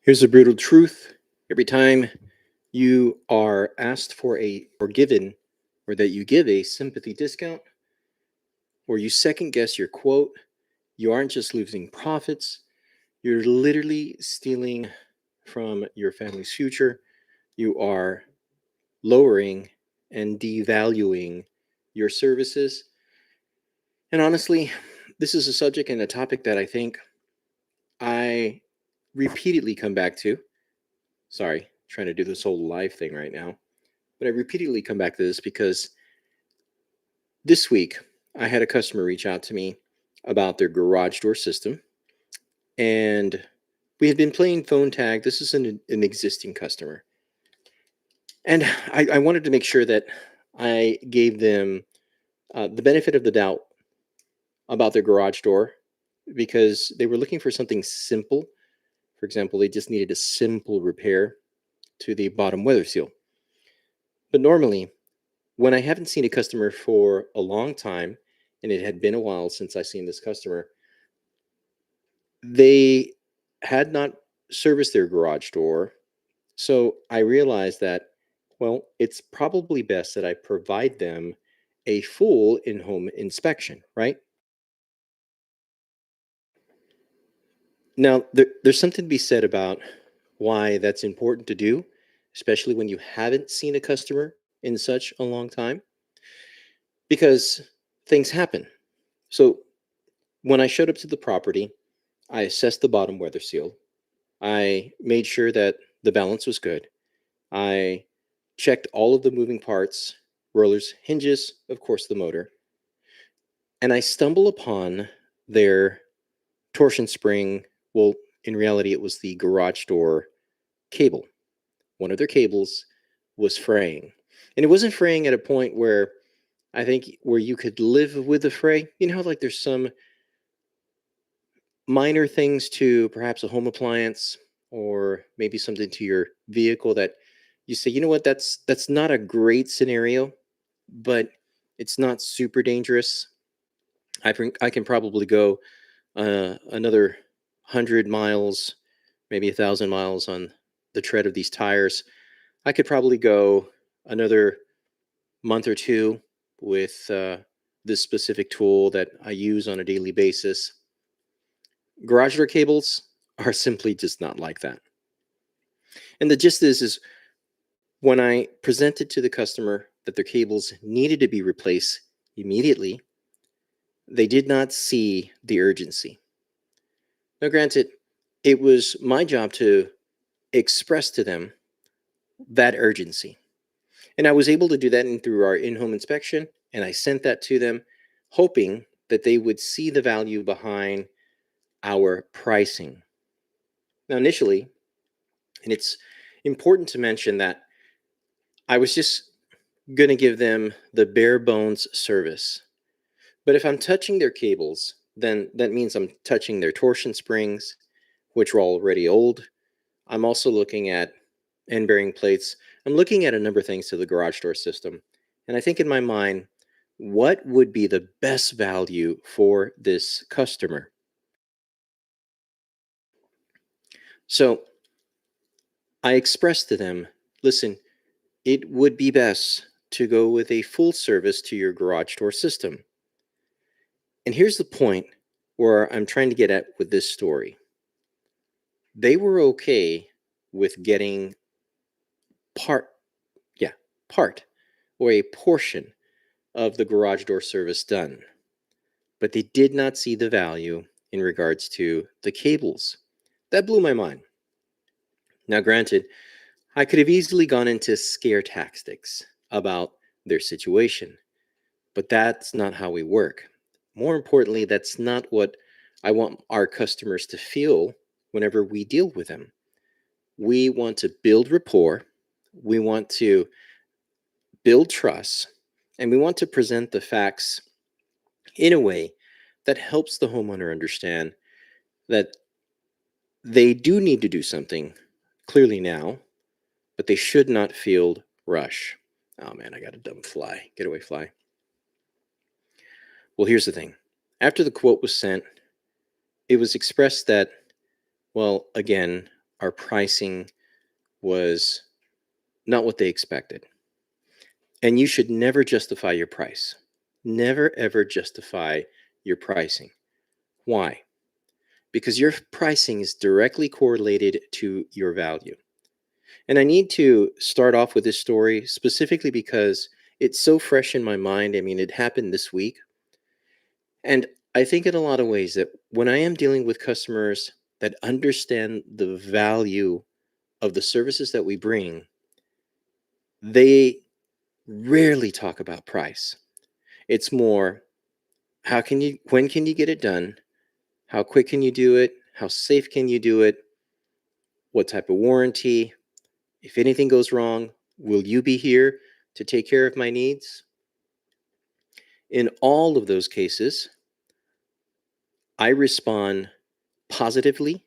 Here's the brutal truth. Every time you are asked for a or given or that you give a sympathy discount or you second guess your quote, you aren't just losing profits, you're literally stealing from your family's future. You are lowering and devaluing your services. And honestly, this is a subject and a topic that I think I repeatedly come back to. Sorry, trying to do this whole live thing right now. But I repeatedly come back to this because this week I had a customer reach out to me about their garage door system. And we had been playing phone tag. This is an existing customer. And I wanted to make sure that I gave them the benefit of the doubt about their garage door because they were looking for something simple. For example, they just needed a simple repair to the bottom weather seal. But normally, when I haven't seen a customer for a long time, and it had been a while since I seen this customer, they had not serviced their garage door. So I realized that, well, it's probably best that I provide them a full in home inspection, right? Now, there's something to be said about why that's important to do, especially when you haven't seen a customer in such a long time, because things happen. So when I showed up to the property, I assessed the bottom weather seal. I made sure that the balance was good. I checked all of the moving parts, rollers, hinges, of course, the motor. And I stumble upon their torsion spring. Well, in reality, it was the garage door cable. One of their cables was fraying. And it wasn't fraying at a point where I think where you could live with the fray. You know, like there's some minor things to perhaps a home appliance or maybe something to your vehicle that you say, you know what, that's not a great scenario, but it's not super dangerous. I can probably go another 100 miles, maybe 1,000 miles on the tread of these tires. I could probably go another month or two with this specific tool that I use on a daily basis. Garage door cables are simply just not like that. And the gist is when I presented to the customer that their cables needed to be replaced immediately, they did not see the urgency. Now, granted, it was my job to express to them that urgency. And I was able to do that through our in home inspection. And I sent that to them, hoping that they would see the value behind our pricing. Now, initially, and it's important to mention that I was just going to give them the bare bones service. But if I'm touching their cables, then that means I'm touching their torsion springs, which were already old. I'm also looking at end bearing plates. I'm looking at a number of things to the garage door system. And I think in my mind, what would be the best value for this customer? So I expressed to them, listen, it would be best to go with a full service to your garage door system. And here's the point where I'm trying to get at with this story. They were okay with getting part, yeah, part or a portion of the garage door service done, but they did not see the value in regards to the cables. That blew my mind. Now, granted, I could have easily gone into scare tactics about their situation, but that's not how we work. More importantly, that's not what I want our customers to feel whenever we deal with them. We want to build rapport, we want to build trust, and we want to present the facts in a way that helps the homeowner understand that they do need to do something clearly now, but they should not feel rush. Oh man, I got a dumb fly. Get away, fly. Well, here's the thing. After the quote was sent, it was expressed that, well, again, our pricing was not what they expected. And you should never justify your price. Never, ever justify your pricing. Why? Because your pricing is directly correlated to your value. And I need to start off with this story specifically because it's so fresh in my mind. I mean, it happened this week. And I think in a lot of ways that when I am dealing with customers that understand the value of the services that we bring, they rarely talk about price. It's more, when can you get it done? How quick can you do it? How safe can you do it? What type of warranty? If anything goes wrong, will you be here to take care of my needs? In all of those cases, I respond positively,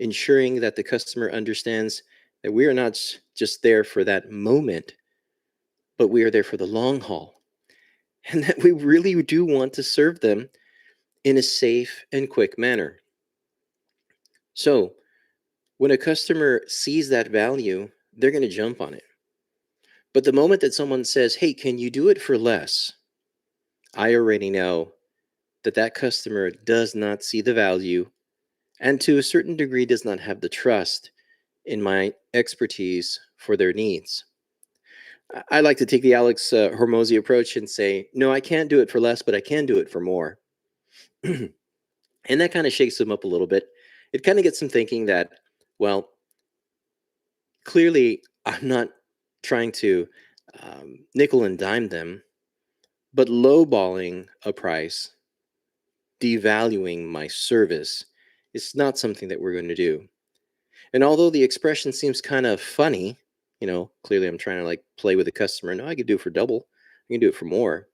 ensuring that the customer understands that we are not just there for that moment, but we are there for the long haul. And that we really do want to serve them in a safe and quick manner. So, when a customer sees that value, they're going to jump on it. But the moment that someone says, "Hey, can you do it for less?" I already know that that customer does not see the value and to a certain degree does not have the trust in my expertise for their needs. I like to take the Alex Hormozy approach and say, no, I can't do it for less, but I can do it for more. And that kind of shakes them up a little bit. It kind of gets them thinking that, well, clearly I'm not trying to nickel and dime them, but lowballing a price, devaluing my service, is not something that we're going to do. And although the expression seems kind of funny, clearly I'm trying to like play with the customer. No, I can do it for double. I can do it for more.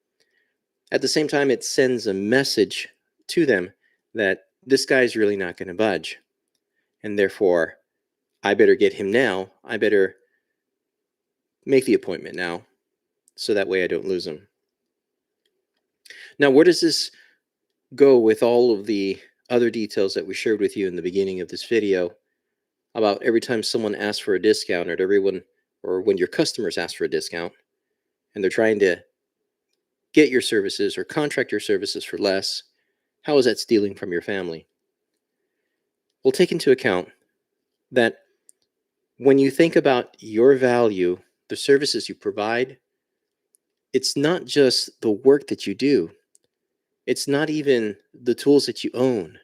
At the same time, it sends a message to them that this guy's really not going to budge. And therefore, I better get him now. I better make the appointment now so that way I don't lose him. Now, where does this go with all of the other details that we shared with you in the beginning of this video about every time someone asks for a discount or when your customers ask for a discount and they're trying to get your services or contract your services for less, how is that stealing from your family? We'll take into account that when you think about your value, the services you provide, it's not just the work that you do. It's not even the tools that you own.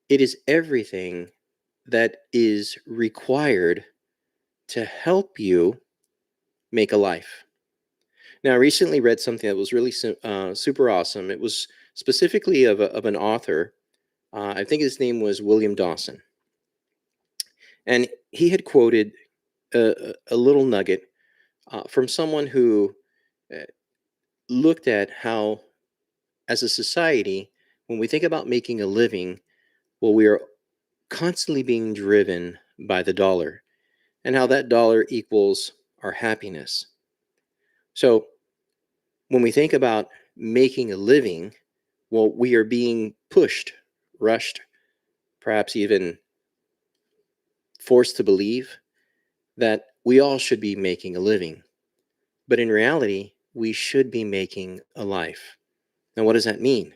It is everything that is required to help you make a life. Now, I recently read something that was really super awesome. It was specifically of an author. I think his name was William Dawson. And he had quoted a little nugget from someone who uh, looked at how, as a society, when we think about making a living, well, we are constantly being driven by the dollar and how that dollar equals our happiness. So when we think about making a living, well, we are being pushed, rushed, perhaps even forced to believe that we all should be making a living. But in reality, we should be making a life. Now, what does that mean?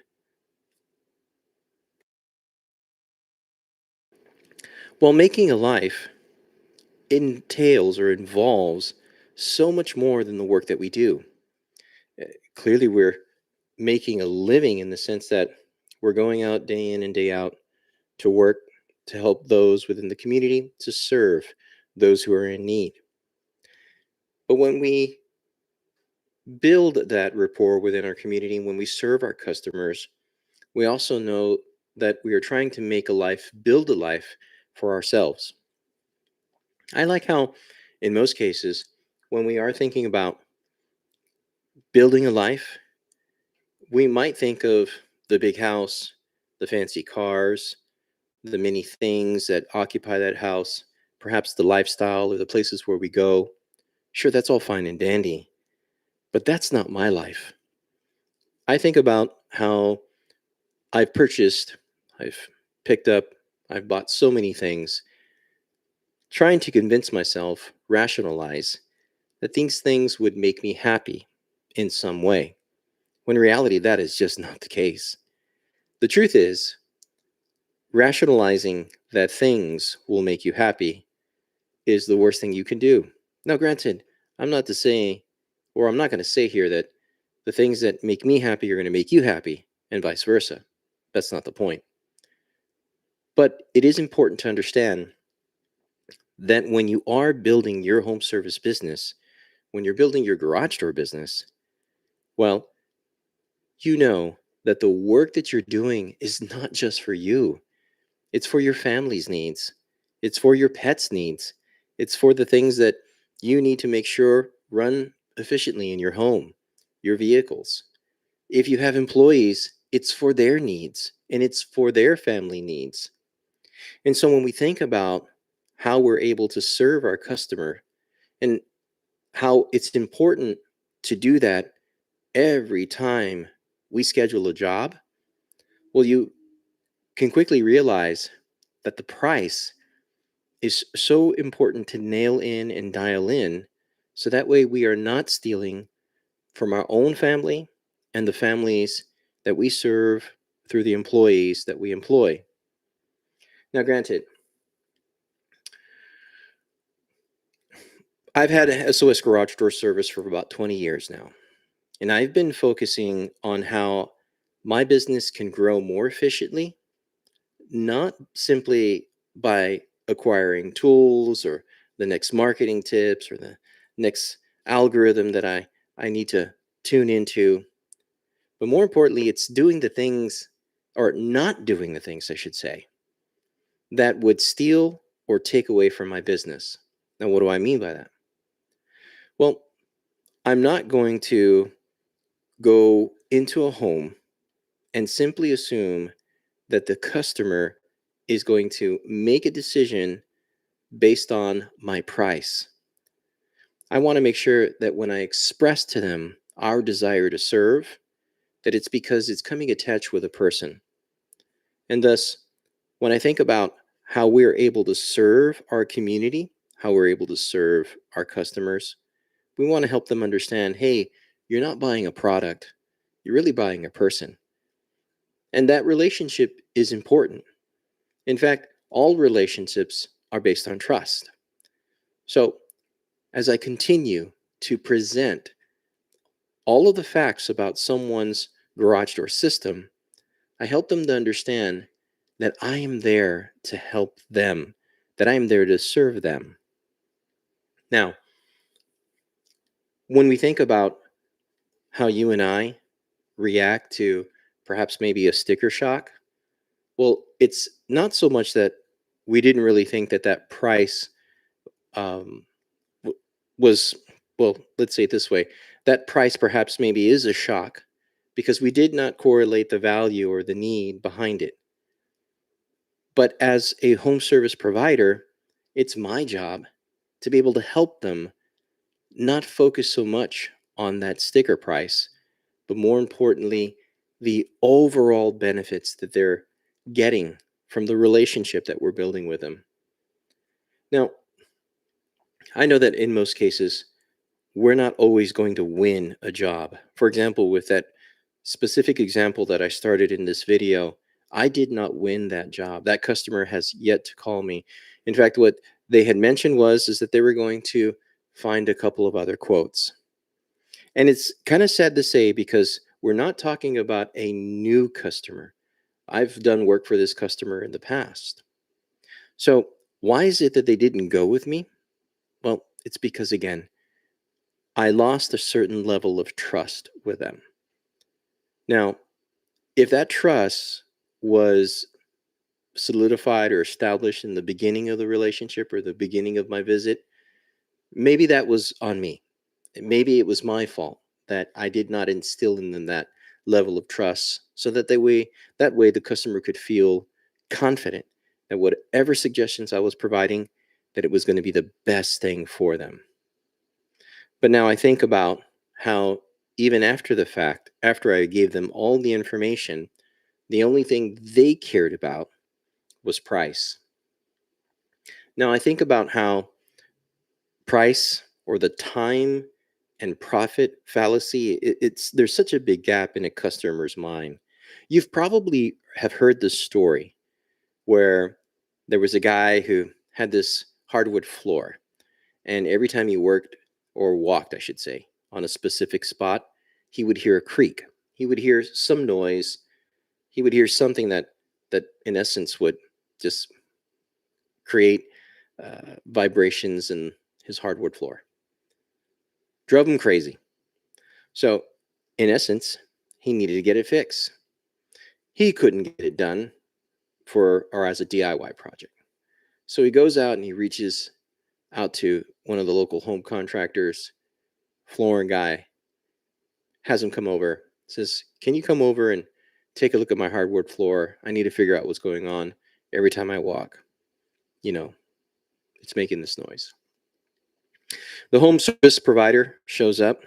Well, making a life entails or involves so much more than the work that we do. Clearly, we're making a living in the sense that we're going out day in and day out to work to help those within the community, to serve those who are in need. But when we build that rapport within our community, when we serve our customers, we also know that we are trying to make a life, build a life for ourselves. I like how, in most cases, when we are thinking about building a life, we might think of the big house, the fancy cars, the many things that occupy that house, perhaps the lifestyle or the places where we go. Sure, that's all fine and dandy, but that's not my life. I think about how I've purchased, I've picked up, I've bought so many things trying to convince myself, rationalize that these things would make me happy in some way, when in reality, that is just not the case. The truth is, rationalizing that things will make you happy is the worst thing you can do. Now, granted, I'm not to say, or I'm not going to say here that the things that make me happy are going to make you happy and vice versa. That's not the point. But it is important to understand that when you are building your home service business, when you're building your garage door business, well, you know that the work that you're doing is not just for you, it's for your family's needs, it's for your pets' needs, it's for the things that you need to make sure run efficiently in your home, your vehicles. If you have employees, it's for their needs and it's for their family needs. And so when we think about how we're able to serve our customer and how it's important to do that every time we schedule a job, well, you can quickly realize that the price is so important to nail in and dial in so that way we are not stealing from our own family and the families that we serve through the employees that we employ. Now, granted, I've had a SOS garage door service for about 20 years now, and I've been focusing on how my business can grow more efficiently, not simply by acquiring tools or the next marketing tips or the next algorithm that I need to tune into, but more importantly, it's doing the things or not doing the things, I should say, that would steal or take away from my business. Now, what do I mean by that? Well, I'm not going to go into a home and simply assume that the customer is going to make a decision based on my price. I want to make sure that when I express to them our desire to serve, that it's because it's coming attached with a person. And thus, when I think about how we're able to serve our community, how we're able to serve our customers, we want to help them understand, hey, you're not buying a product, you're really buying a person. And that relationship is important. In fact, all relationships are based on trust. So, as I continue to present all of the facts about someone's garage door system, I help them to understand that I am there to help them, that I am there to serve them. Now, when we think about how you and I react to perhaps maybe a sticker shock, well, it's not so much that we didn't really think that that price um, was, well, let's say it this way, that price perhaps maybe is a shock because we did not correlate the value or the need behind it. But as a home service provider, it's my job to be able to help them not focus so much on that sticker price, but more importantly, the overall benefits that they're getting from the relationship that we're building with them. Now, I know that in most cases, we're not always going to win a job. For example, with that specific example that I started in this video, I did not win that job. That customer has yet to call me. In fact, what they had mentioned was is that they were going to find a couple of other quotes. And it's kind of sad to say because we're not talking about a new customer. I've done work for this customer in the past. So, why is it that they didn't go with me? Well, it's because again, I lost a certain level of trust with them. Now, if that trust was solidified or established in the beginning of the relationship or the beginning of my visit, maybe that was on me. Maybe it was my fault that I did not instill in them that level of trust so that that way the customer could feel confident that whatever suggestions I was providing, that it was going to be the best thing for them. But now I think about how even after the fact, after I gave them all the information, the only thing they cared about was price. Now, I think about how price or the time and profit fallacy, it's there's such a big gap in a customer's mind. You've probably have heard this story where there was a guy who had this hardwood floor, and every time he worked or walked, I should say, on a specific spot, he would hear a creak. He would hear some noise. He would hear something that in essence would just create vibrations in his hardwood floor. Drove him crazy. So, in essence, he needed to get it fixed. He couldn't get it done for or as a DIY project. So he goes out and he reaches out to one of the local home contractors, flooring guy, has him come over, says, "Can you come over and take a look at my hardwood floor? I need to figure out what's going on. Every time I walk, you know, it's making this noise." The home service provider shows up,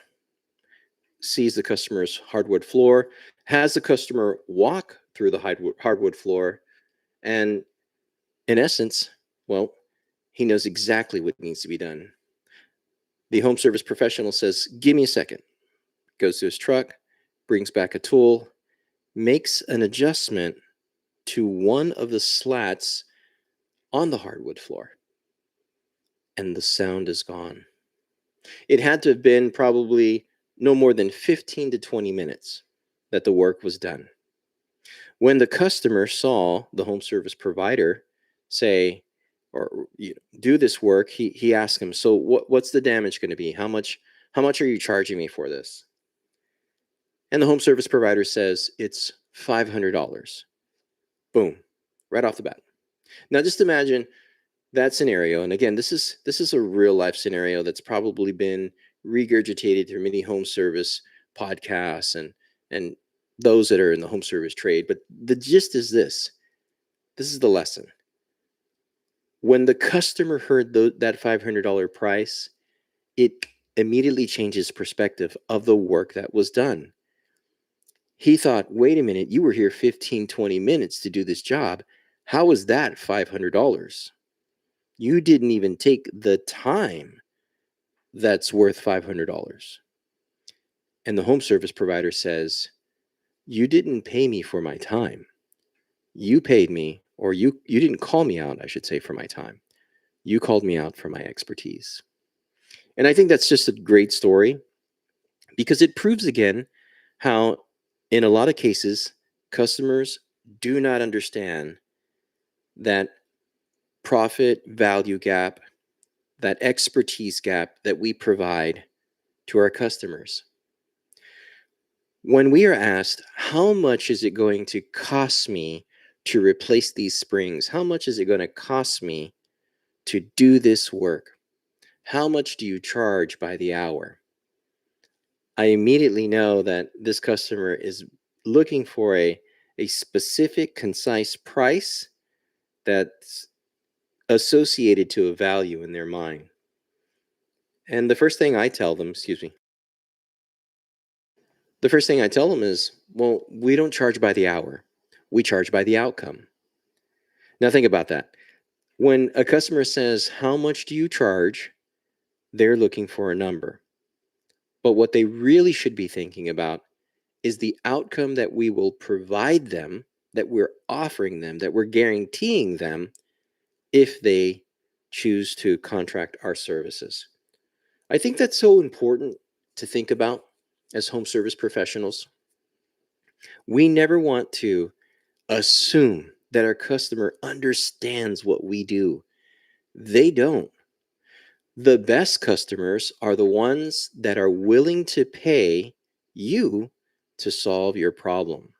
sees the customer's hardwood floor, has the customer walk through the hardwood floor, and in essence, well, he knows exactly what needs to be done. The home service professional says, "Give me a second." Goes to his truck, brings back a tool, makes an adjustment to one of the slats on the hardwood floor, and the sound is gone. It had to have been probably no more than 15 to 20 minutes that the work was done. When the customer saw the home service provider say or do this work, he asked him, "So what's the damage going to be? How much are you charging me for this?" And the home service provider says it's $500. Boom, right off the bat. Now just imagine that scenario, and again, this is a real life scenario that's probably been regurgitated through many home service podcasts and those that are in the home service trade. But the gist is this: this is the lesson. When the customer heard that $500 price, it immediately changes perspective of the work that was done. He thought, "Wait a minute, you were here 15, 20 minutes to do this job. How is that $500? You didn't even take the time that's worth $500." And the home service provider says, "You didn't pay me for my time. You paid me, or you didn't call me out, I should say, for my time. You called me out for my expertise." And I think that's just a great story because it proves again how, in a lot of cases, customers do not understand that profit value gap, that expertise gap that we provide to our customers. When we are asked, "How much is it going to cost me to replace these springs? How much is it going to cost me to do this work? How much do you charge by the hour?" I immediately know that this customer is looking for a specific, concise price that's associated to a value in their mind. And the first thing I tell them is, "Well, we don't charge by the hour. We charge by the outcome." Now think about that. When a customer says, "How much do you charge?" they're looking for a number. But what they really should be thinking about is the outcome that we will provide them, that we're offering them, that we're guaranteeing them if they choose to contract our services. I think that's so important to think about as home service professionals. We never want to assume that our customer understands what we do. They don't. The best customers are the ones that are willing to pay you to solve your problem.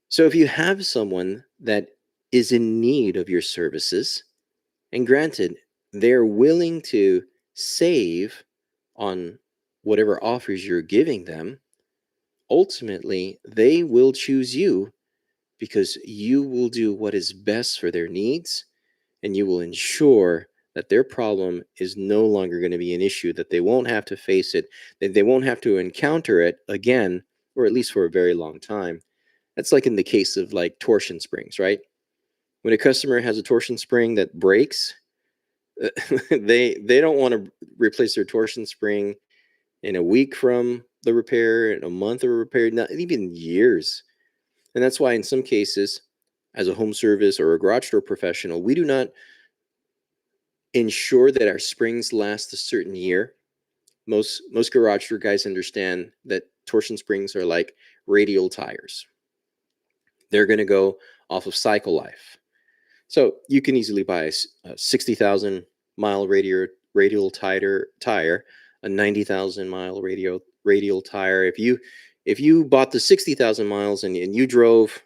So if you have someone that is in need of your services, and granted, they're willing to save on whatever offers you're giving them, ultimately they will choose you because you will do what is best for their needs, and you will ensure that their problem is no longer going to be an issue, that they won't have to face it, that they won't have to encounter it again, or at least for a very long time. That's like in the case of like torsion springs, right? When a customer has a torsion spring that breaks, they don't want to replace their torsion spring in a week from the repair, in a month of a repair, not even years. And that's why in some cases, as a home service or a garage door professional, we do not ensure that our springs last a certain year. Most garage door guys understand that torsion springs are like radial tires. They're going to go off of cycle life. So you can easily buy a 60,000 mile radial tire, a 90,000 mile radial tire. If you bought the 60,000 miles and you drove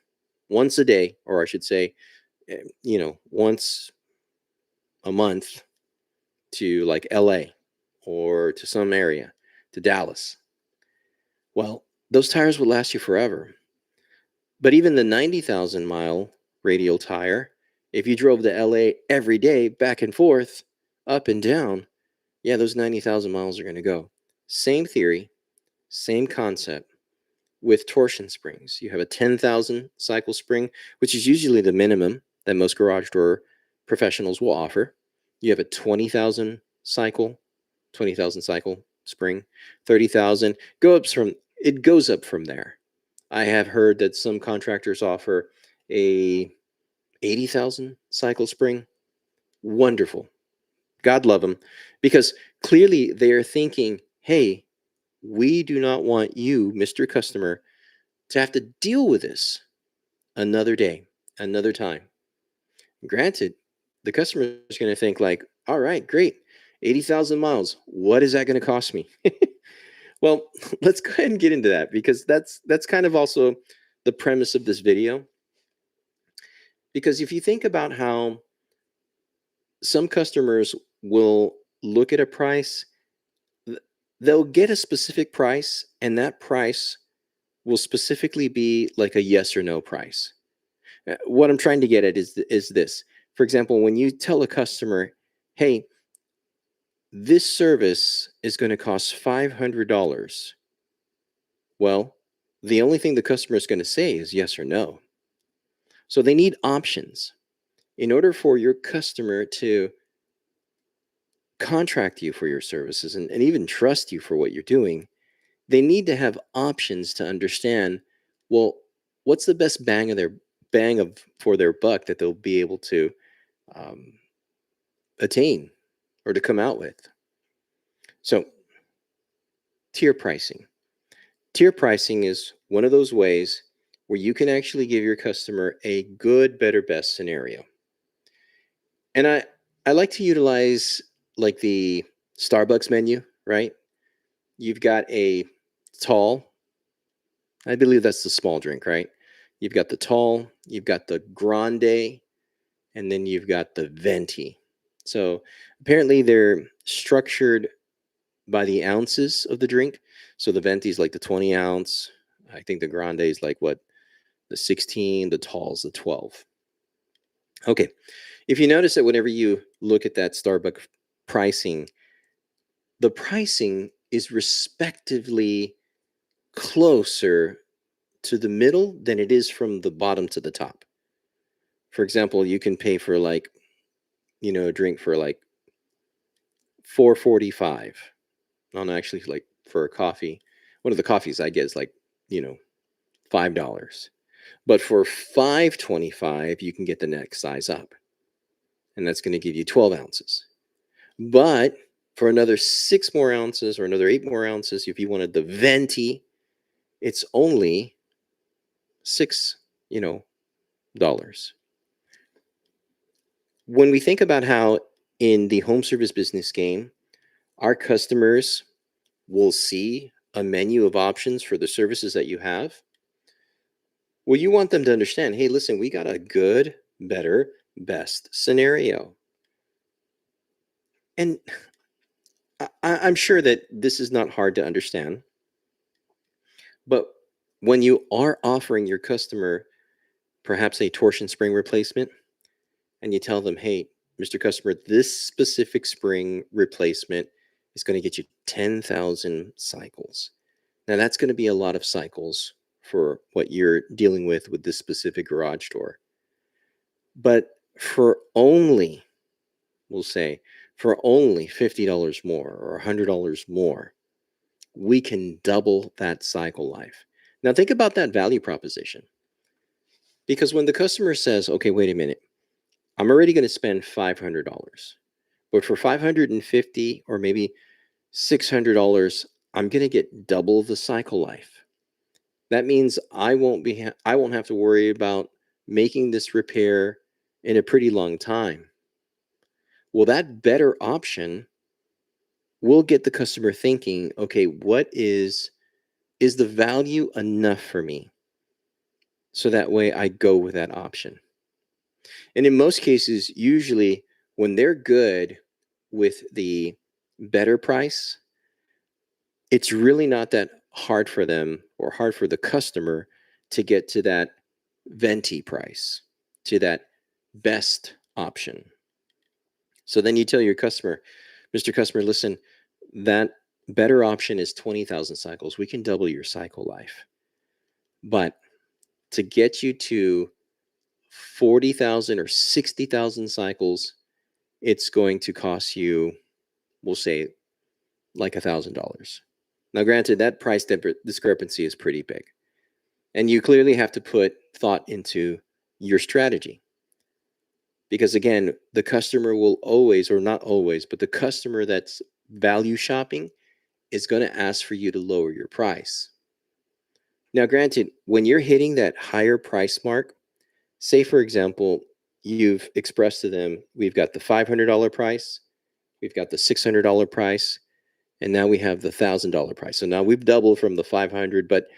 once a day, or I should say, once a month to like LA or to some area, to Dallas, well, those tires would last you forever. But even the 90,000 mile radial tire, if you drove to LA every day, back and forth, up and down, yeah, those 90,000 miles are going to go. Same theory, same concept with torsion springs. You have a 10,000 cycle spring, which is usually the minimum that most garage door professionals will offer. You have a 20,000 cycle spring, 30,000. It goes up from there. I have heard that some contractors offer a 80,000 cycle spring. Wonderful. God love them, because clearly they are thinking, hey, we do not want you, Mr. Customer, to have to deal with this another day, another time. Granted, the customer is going to think like, all right, great. 80,000 miles. What is that going to cost me? Well, let's go ahead and get into that, because that's kind of also the premise of this video. Because if you think about how some customers will look at a price, they'll get a specific price, and that price will specifically be like a yes or no price. What I'm trying to get at is this. For example, when you tell a customer, hey, this service is going to cost $500. Well, the only thing the customer is going to say is yes or no. So they need options. In order for your customer to contract you for your services and even trust you for what you're doing, they need to have options to understand, well, what's the best bang of for their buck that they'll be able to um, attain or to come out with. So tier pricing. Tier pricing is one of those ways where you can actually give your customer a good, better, best scenario. And I like to utilize like the Starbucks menu, right? You've got a tall, I believe that's the small drink, right? You've got the tall, you've got the grande, and then you've got the venti. So apparently they're structured by the ounces of the drink. So the venti is like the 20 ounce. I think the grande is like what, the 16, the tall is the 12. Okay. If you notice that whenever you look at that Starbucks pricing, the pricing is respectively closer to the middle than it is from the bottom to the top. For example, you can pay for like, a drink for like 4.45. No, no, actually, like for a coffee, one of the coffees I get is like, you know, $5. But for 5.25, you can get the next size up, and that's going to give you 12 ounces. But for another 6 more ounces or another 8 more ounces, if you wanted the venti, it's only six, dollars. When we think about how in the home service business game, our customers will see a menu of options for the services that you have, well, you want them to understand, hey, listen, we got a good, better, best scenario. And I'm sure that this is not hard to understand, but when you are offering your customer perhaps a torsion spring replacement, and you tell them, hey, Mr. Customer, this specific spring replacement is going to get you 10,000 cycles. Now, that's going to be a lot of cycles for what you're dealing with this specific garage door. But for only, we'll say, for only $50 more or $100 more, we can double that cycle life. Now, think about that value proposition. Because when the customer says, okay, wait a minute, I'm already going to spend $500, but for 550 or maybe $600, I'm going to get double the cycle life. That means I won't have to worry about making this repair in a pretty long time. Well, that better option will get the customer thinking, okay, what is the value enough for me? So that way I go with that option. And in most cases, usually when they're good with the better price, it's really not that hard for them or hard for the customer to get to that venti price, to that best option. So then you tell your customer, Mr. Customer, listen, that better option is 20,000 cycles. We can double your cycle life. But to get you to 40,000 or 60,000 cycles, it's going to cost you, we'll say, like $1,000. Now, granted, that price discrepancy is pretty big. And you clearly have to put thought into your strategy. Because again, the customer will always, or not always, but the customer that's value shopping is going to ask for you to lower your price. Now, granted, when you're hitting that higher price mark, say for example, you've expressed to them, we've got the $500 price, we've got the $600 price, and now we have the $1,000 price. So now we've doubled from the 500, but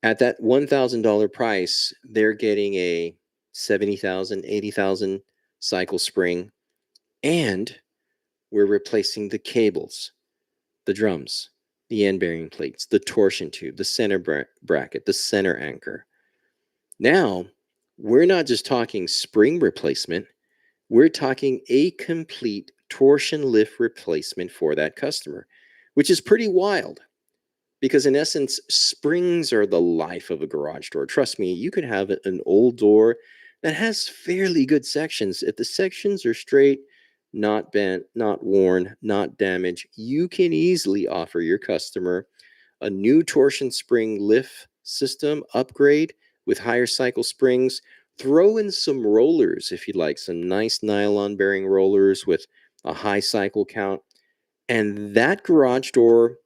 at that $1,000 price, they're getting a 70,000, 80,000 cycle spring, and we're replacing the cables, the drums, the end bearing plates, the torsion tube, the center bracket, the center anchor. Now, we're not just talking spring replacement, we're talking a complete torsion lift replacement for that customer, which is pretty wild. Because in essence, springs are the life of a garage door. Trust me, you could have an old door that has fairly good sections. If the sections are straight, not bent, not worn, not damaged, you can easily offer your customer a new torsion spring lift system upgrade with higher cycle springs. Throw in some rollers if you'd like, some nice nylon bearing rollers with a high cycle count. And that garage door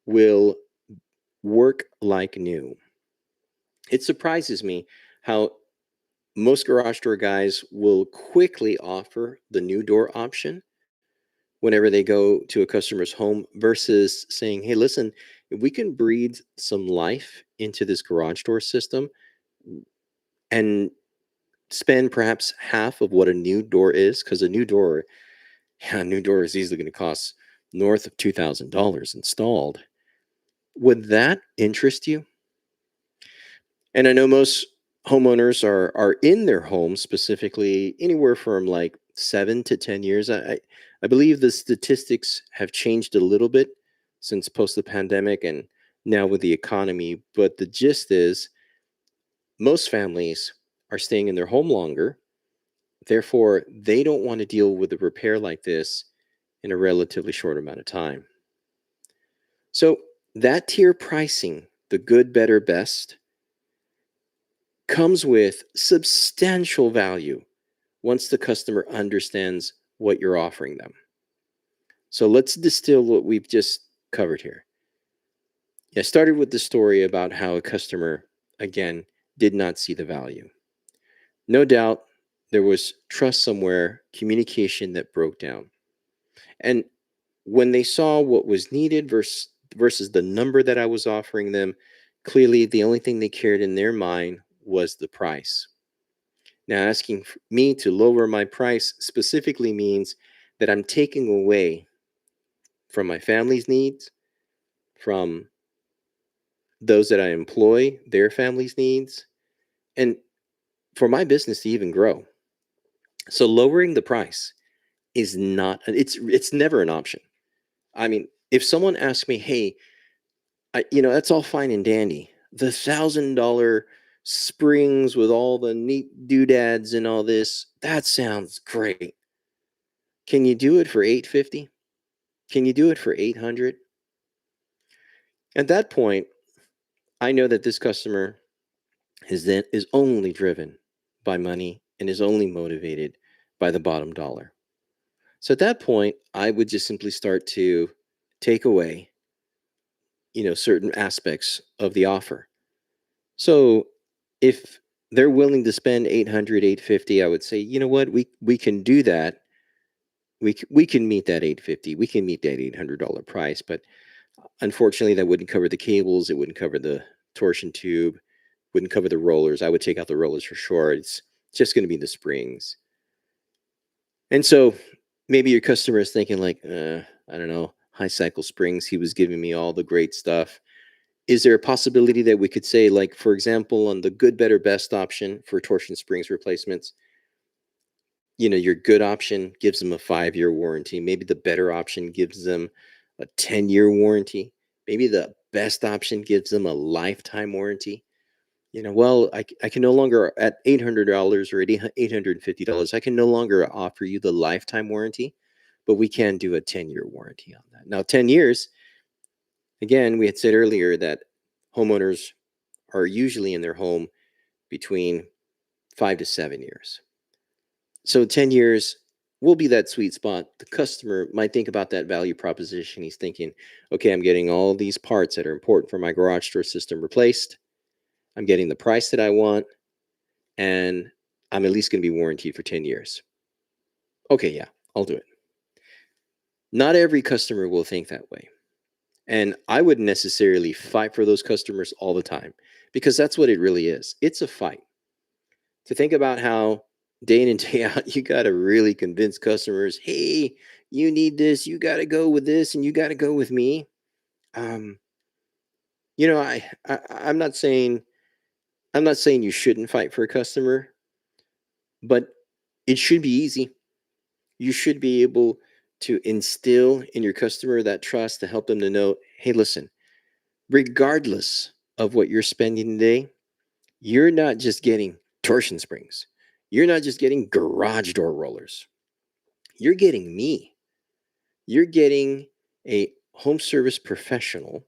will work like new. It surprises me how most garage door guys will quickly offer the new door option whenever they go to a customer's home versus saying, hey, listen, if we can breathe some life into this garage door system and spend perhaps half of what a new door is, because a new door, yeah, a new door is easily going to cost north of $2,000 installed. Would that interest you? And I know most homeowners are in their homes specifically anywhere from like 7 to 10 years. I believe the statistics have changed a little bit since post the pandemic and now with the economy. But the gist is most families are staying in their home longer. Therefore, they don't want to deal with a repair like this in a relatively short amount of time. So that tier pricing, the good, better, best, comes with substantial value once the customer understands what you're offering them. So let's distill what we've just covered here. I started with the story about how a customer, again, did not see the value. No doubt there was trust somewhere, communication that broke down. And when they saw what was needed versus the number that I was offering them, clearly the only thing they cared in their mind was the price. Now, asking me to lower my price specifically means that I'm taking away from my family's needs, from those that I employ, their family's needs, and for my business to even grow. So lowering the price is not it's never an option. I mean, if someone asks me, "Hey, that's all fine and dandy. The $1,000 springs with all the neat doodads and all this. That sounds great. Can you do it for 850? Can you do it for 800? At that point, I know that this customer is only driven by money and is only motivated by the bottom dollar. So at that point, I would just simply start to take away, certain aspects of the offer. So if they're willing to spend 800, 850, I would say, you know what, we can do that. We can meet that 850. We can meet that $800 price, but unfortunately that wouldn't cover the cables, it wouldn't cover the torsion tube, wouldn't cover the rollers. I would take out the rollers for sure. It's just going to be the springs. And so maybe your customer is thinking like, I don't know, high cycle springs. He was giving me all the great stuff. Is there a possibility that we could say, like, for example, on the good, better, best option for torsion springs replacements, your good option gives them a 5-year warranty. Maybe the better option gives them a 10-year warranty. Maybe the best option gives them a lifetime warranty. Well, I can no longer, at $800 or at $850, I can no longer offer you the lifetime warranty, but we can do a 10-year warranty on that. Now, 10 years, again, we had said earlier that homeowners are usually in their home between 5 to 7 years. So 10 years will be that sweet spot. The customer might think about that value proposition. He's thinking, okay, I'm getting all these parts that are important for my garage door system replaced. I'm getting the price that I want, and I'm at least going to be warranted for 10 years. Okay, yeah, I'll do it. Not every customer will think that way. And I wouldn't necessarily fight for those customers all the time, because that's what it really is. It's a fight. To think about how day in and day out, you got to really convince customers, hey, you need this, you got to go with this, and you got to go with me. Um, I'm not saying you shouldn't fight for a customer, but it should be easy. You should be able to instill in your customer that trust to help them to know, hey, listen, regardless of what you're spending today, you're not just getting torsion springs. You're not just getting garage door rollers. You're getting me. You're getting a home service professional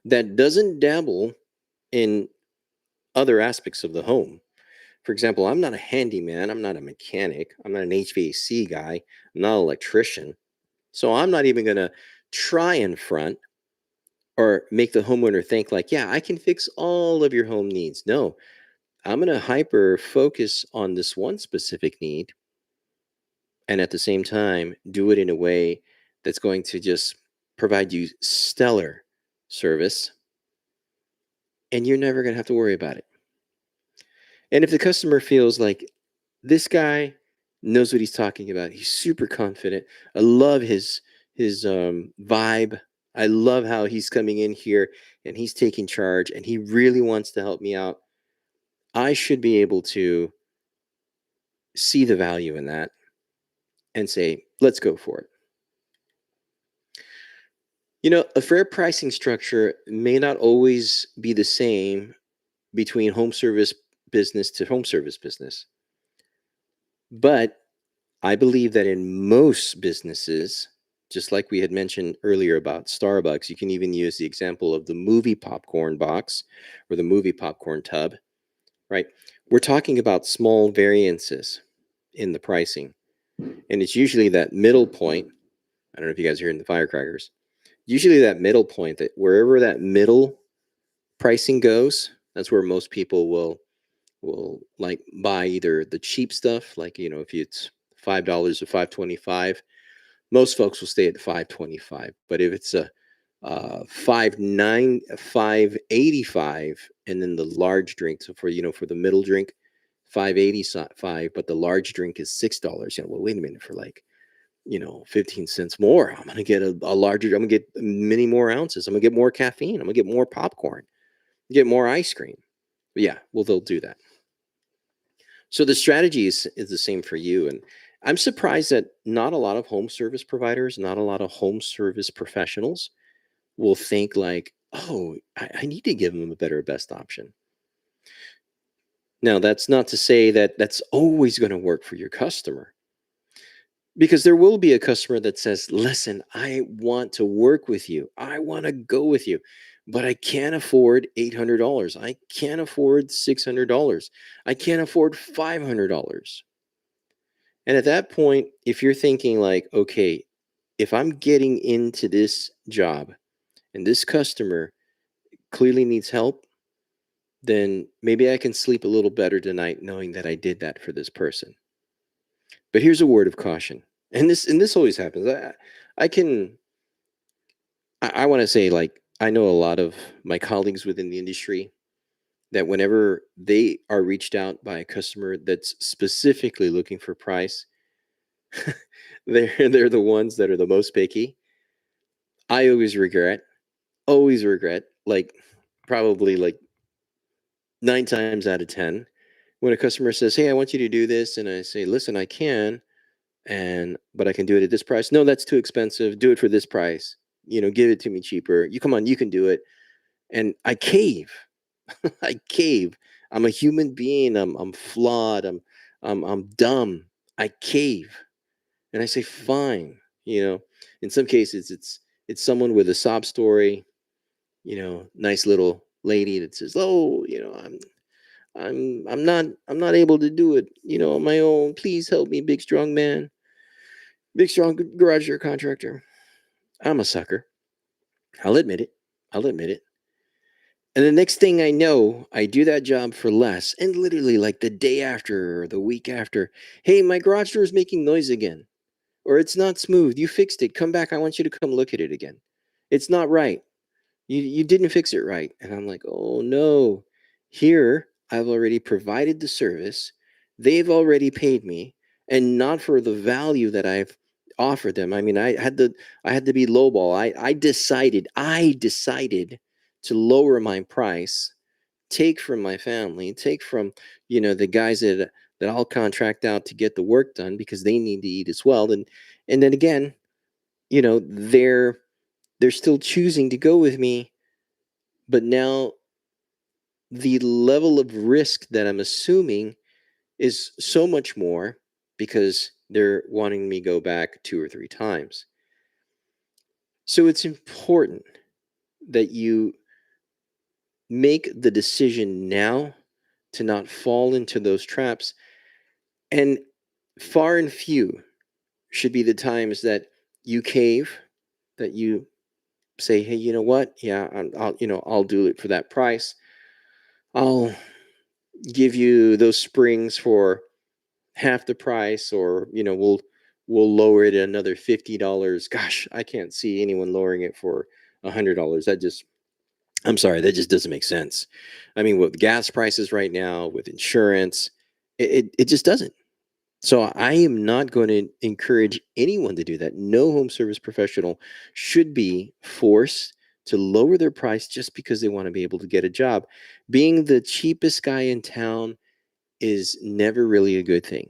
that doesn't dabble in other aspects of the home. For example, I'm not a handyman. I'm not a mechanic. I'm not an HVAC guy. I'm not an electrician. So I'm not even going to try and front or make the homeowner think like, yeah, I can fix all of your home needs. No, I'm going to hyper focus on this one specific need, and at the same time do it in a way that's going to just provide you stellar service, and you're never going to have to worry about it. And if the customer feels like this guy knows what he's talking about, he's super confident. I love his vibe. I love how he's coming in here and he's taking charge and he really wants to help me out. I should be able to see the value in that and say, let's go for it. A fair pricing structure may not always be the same between home service business to home service business. But I believe that in most businesses, just like we had mentioned earlier about Starbucks, you can even use the example of the movie popcorn box or the movie popcorn tub, right? We're talking about small variances in the pricing. And it's usually that middle point. I don't know if you guys are hearing the firecrackers. Usually that middle point, that wherever that middle pricing goes, that's where most people will like buy either the cheap stuff, like if it's $5 or 5.25, most folks will stay at 5.25. But if it's a 5.9, 5.85, and then the large drink, so for the middle drink, 5.85, but the large drink is $6. Well, wait a minute, for like 15 cents more, I'm gonna get a larger, I'm gonna get many more ounces, I'm gonna get more caffeine, I'm gonna get more popcorn, get more ice cream. But yeah, well, they'll do that. So the strategy is the same for you. And I'm surprised that not a lot of home service providers, not a lot of home service professionals will think like, oh, I need to give them a better best option. Now, that's not to say that that's always going to work for your customer, because there will be a customer that says, listen, I want to work with you, I want to go with you, but I can't afford $800. I can't afford $600. I can't afford $500. And at that point, if you're thinking, like, okay, if I'm getting into this job and this customer clearly needs help, then maybe I can sleep a little better tonight knowing that I did that for this person. But here's a word of caution. And this always happens. I can I want to say, like, I know a lot of my colleagues within the industry that whenever they are reached out by a customer that's specifically looking for price, they're the ones that are the most picky. I always regret, like, probably like 9 times out of 10, when a customer says, "Hey, I want you to do this," and I say, "Listen, I can, and but I can do it at this price." "No, that's too expensive. Do it for this price. Give it to me cheaper. You come on, you can do it." And I cave. I cave. I'm a human being. I'm flawed. I'm dumb. I cave, and I say, "Fine." In some cases, it's someone with a sob story. Nice little lady that says, "Oh, I'm not able to do it, on my own. Please help me, big strong man, big strong garage door contractor." I'm a sucker. I'll admit it. I'll admit it. And the next thing I know, I do that job for less, and literally, like, the day after or the week after, "Hey, my garage door is making noise again, or it's not smooth. You fixed it. Come back. I want you to come look at it again. It's not right. You didn't fix it right." And I'm like, "Oh no. Here I've already provided the service. They've already paid me, and not for the value that I've offered them." I mean, I had to be lowball. I decided to lower my price, take from my family, take from, the guys that I'll contract out to get the work done because they need to eat as well. And then again, they're still choosing to go with me, but now the level of risk that I'm assuming is so much more because they're wanting me go back 2 or 3 times. So it's important that you make the decision now to not fall into those traps. And far and few should be the times that you cave, that you say, "Hey, you know what? Yeah, I'll do it for that price. I'll give you those springs for half the price, or we'll lower it another $50." Gosh, I can't see anyone lowering it for $100. I'm sorry, that just doesn't make sense. I mean, with gas prices right now, with insurance, it just doesn't. So I am not going to encourage anyone to do that. No home service professional should be forced to lower their price just because they want to be able to get a job. Being the cheapest guy in town is never really a good thing.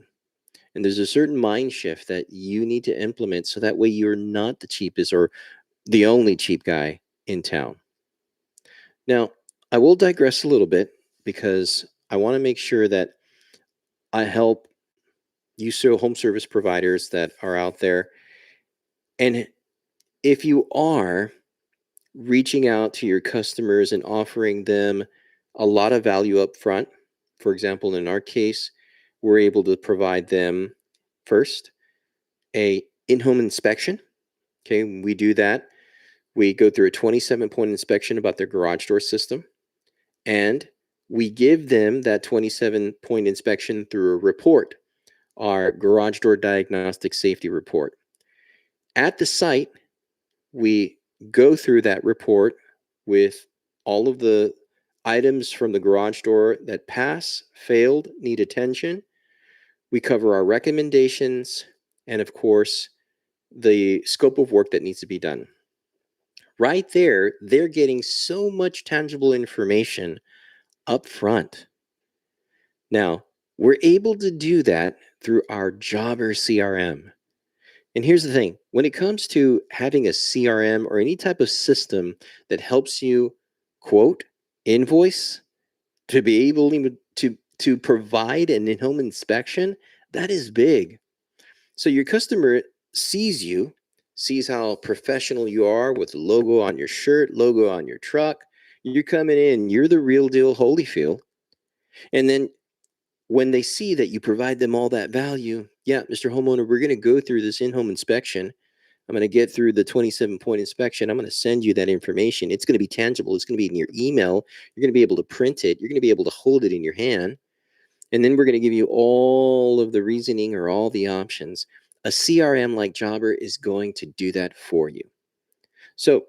And there's a certain mind shift that you need to implement so that way you're not the cheapest or the only cheap guy in town. Now, I will digress a little bit because I want to make sure that I help you, so home service providers that are out there. And if you are reaching out to your customers and offering them a lot of value up front, for example, in our case, we're able to provide them first a in-home inspection. Okay, we do that. We go through a 27-point inspection about their garage door system, and we give them that 27-point inspection through a report, our garage door diagnostic safety report. At the site, we go through that report with all of the items from the garage door that pass, failed, need attention. We cover our recommendations and, of course, the scope of work that needs to be done. Right there, they're getting so much tangible information up front. Now, we're able to do that through our Jobber CRM. And here's the thing, when it comes to having a CRM or any type of system that helps you quote, invoice, to be able to to provide an in-home inspection, that is big. So your customer sees you, sees how professional you are with the logo on your shirt, logo on your truck. You're coming in, you're the real deal Holyfield. And then when they see that you provide them all that value, yeah, Mr. Homeowner, we're going to go through this in home inspection. I'm going to get through the 27-point inspection. I'm going to send you that information. It's going to be tangible. It's going to be in your email. You're going to be able to print it. You're going to be able to hold it in your hand. And then we're going to give you all of the reasoning or all the options. A CRM like Jobber is going to do that for you. So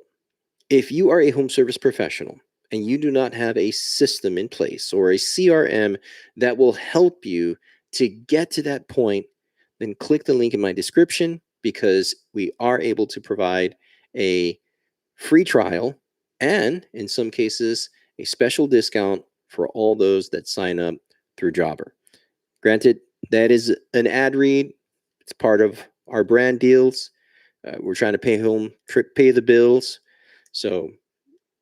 if you are a home service professional and you do not have a system in place or a CRM that will help you to get to that point, then click the link in my description because we are able to provide a free trial and, in some cases, a special discount for all those that sign up through Jobber. Granted, that is an ad read. It's part of our brand deals. We're trying to pay the bills. So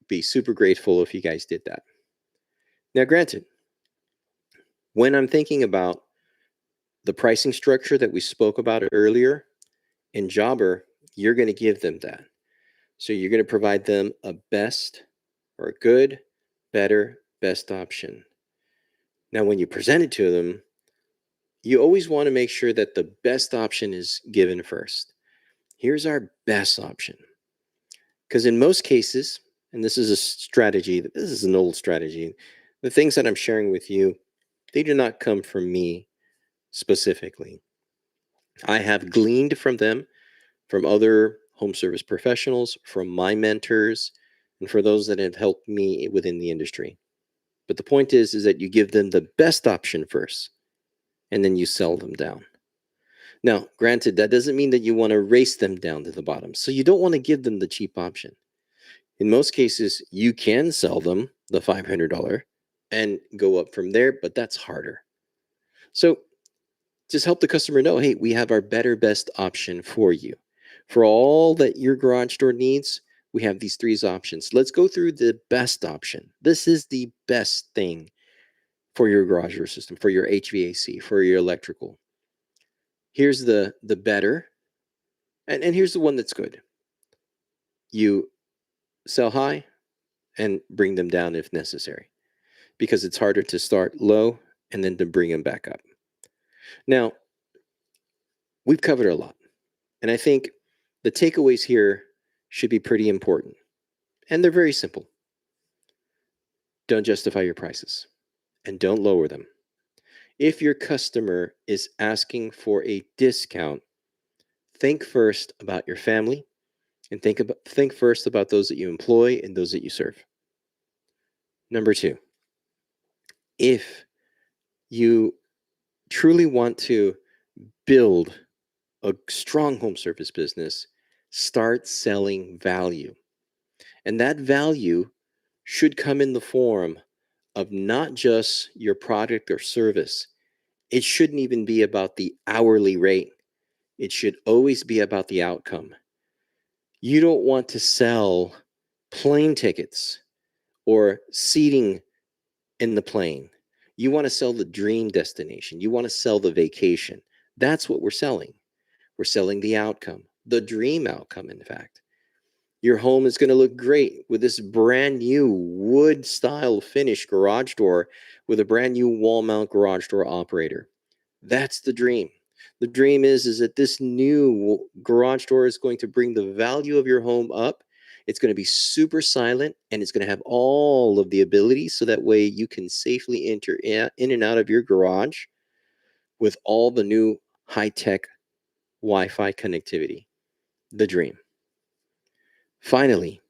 be super grateful if you guys did that. Now, granted, when I'm thinking about the pricing structure that we spoke about earlier, in Jobber, you're going to give them that. So you're going to provide them a best or a good, better, best option. Now, when you present it to them, you always want to make sure that the best option is given first. Here's our best option. Because in most cases, and this is a strategy, this is an old strategy, the things that I'm sharing with you, they do not come from me specifically. I have gleaned from them, from other home service professionals, from my mentors, and for those that have helped me within the industry. But the point is that you give them the best option first, and then you sell them down. Now, granted, that doesn't mean that you want to race them down to the bottom. So you don't want to give them the cheap option. In most cases, you can sell them the $500 and go up from there, but that's harder. So just help the customer know, hey, we have our better, best option for you. For all that your garage door needs, we have these three options. Let's go through the best option. This is the best thing for your garage door system, for your HVAC, for your electrical. Here's the better, and here's the one that's good. You sell high and bring them down if necessary, because it's harder to start low and then to bring them back up. Now, we've covered a lot, and I think the takeaways here should be pretty important, and they're very simple. Don't justify your prices, and don't lower them. If your customer is asking for a discount, think first about your family and think first about those that you employ and those that you serve. Number two, if you truly want to build a strong home service business, start selling value. And that value should come in the form of not just your product or service. It shouldn't even be about the hourly rate. It should always be about the outcome. You don't want to sell plane tickets or seating in the plane. You want to sell the dream destination. You want to sell the vacation. That's what we're selling. We're selling the outcome, the dream outcome, in fact. Your home is going to look great with this brand new wood style finish garage door with a brand new wall mount garage door operator. That's the dream. The dream is that this new garage door is going to bring the value of your home up. It's going to be super silent and it's going to have all of the abilities so that way you can safely enter in and out of your garage with all the new high-tech Wi-Fi connectivity. The dream. Finally,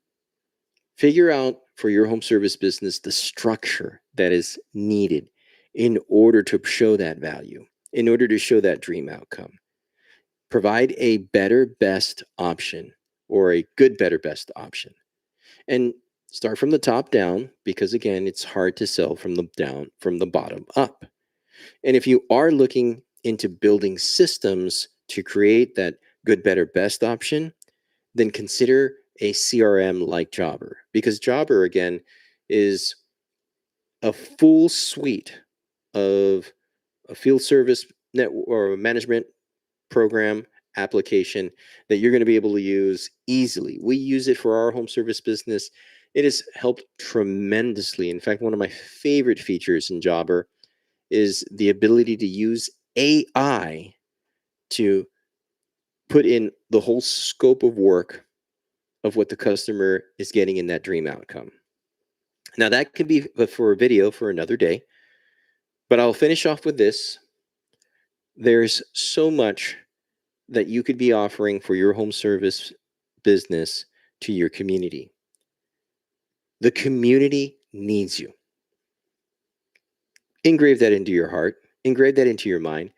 figure out for your home service business the structure that is needed in order to show that value, in order to show that dream outcome. Provide a better, best option or a good, better, best option. And start from the top down because again, it's hard to sell from the bottom up. And if you are looking into building systems to create that good, better, best option, then consider a CRM like Jobber because Jobber, again, is a full suite of a field service net or management program application that you're going to be able to use easily. We use it for our home service business. It has helped tremendously. In fact, one of my favorite features in Jobber is the ability to use AI to put in the whole scope of work of what the customer is getting in that dream outcome. Now, that could be for a video for another day, but I'll finish off with this. There's so much that you could be offering for your home service business to your community. The community needs you. Engrave that into your heart, engrave that into your mind.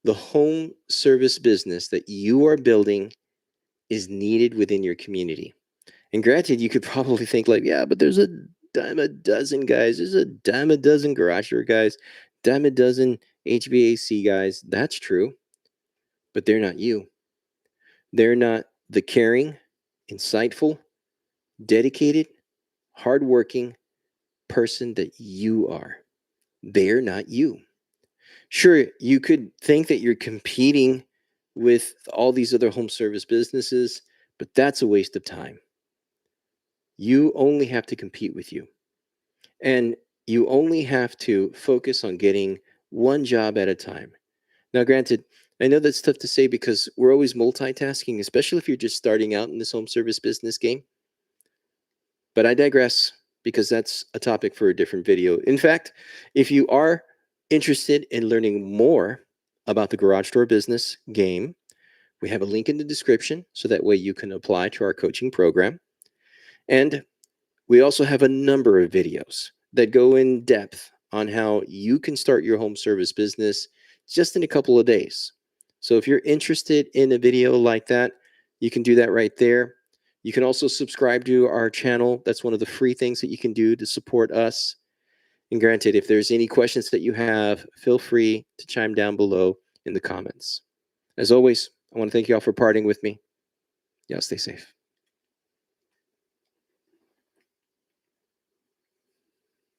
The home service business that you are building is needed within your community. And granted, you could probably think like, yeah, but there's a dime a dozen guys. There's a dime a dozen garage door guys, dime a dozen HVAC guys. That's true. But they're not you. They're not the caring, insightful, dedicated, hardworking person that you are. They're not you. Sure, you could think that you're competing with all these other home service businesses, but that's a waste of time. You only have to compete with you. And you only have to focus on getting one job at a time. Now, granted, I know that's tough to say because we're always multitasking, especially if you're just starting out in this home service business game. But I digress because that's a topic for a different video. In fact, if you are interested in learning more about the garage door business game, we have a link in the description so that way you can apply to our coaching program. And we also have a number of videos that go in depth on how you can start your home service business just in a couple of days. So if you're interested in a video like that, you can do that right there. You can also subscribe to our channel. That's one of the free things that you can do to support us. And granted, if there's any questions that you have, feel free to chime down below in the comments. As always, I want to thank you all for partying with me. Y'all stay safe.